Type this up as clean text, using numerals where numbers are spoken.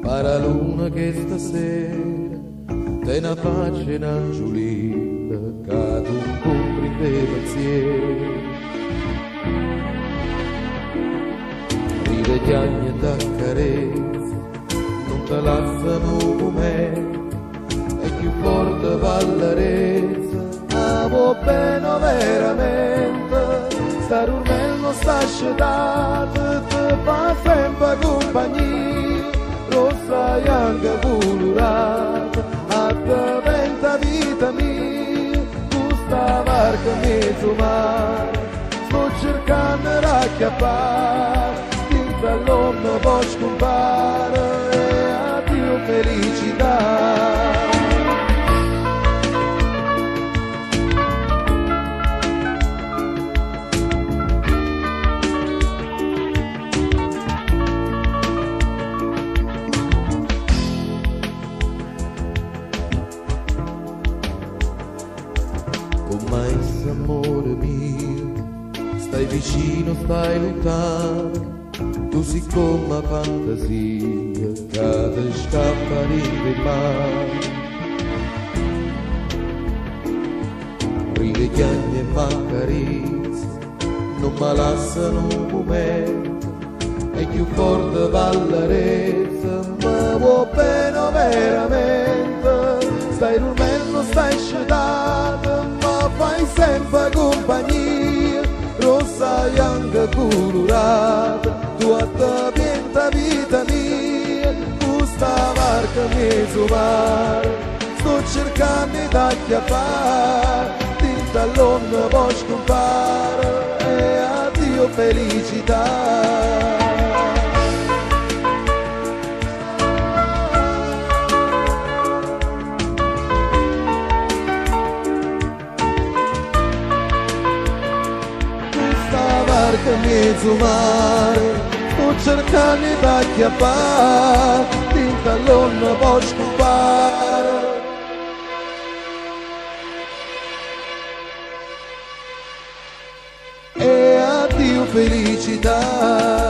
para luna che stasera te ne faccia una giulita che tu incontri in te pensieri. Ride chiagni e t'accarezza, non te lasciano come e più forte vallarezza. Amo bene veramente, sta dormendo sta scettata, te fa sempre compagnia, rossa e anche colorata, a te venta vita mia, questa barca mezzo mare, sto cercando di racchiappare, senza l'onno puoi scompare, e addio felicità. Ormai amore mio, stai vicino, stai lontano, tu sei come fantasia che ti scappa in mano. Ride chiagni e m'accarezza, non mi lasciano un momento, e più forte vallarezza, ma vuoi bene veramente, stai dormendo, stai scettata, fai sempre compagnia, rossa e anche colorata, tu a te pienta vita mia, questa barca mezzo mare, sto cercando di acchiappare, tinta all'onda puoi scompare, e addio felicità. Barca mezzo mare, sto cercando di acchiappare, tinta all'onda puoi scompare. E addio felicità.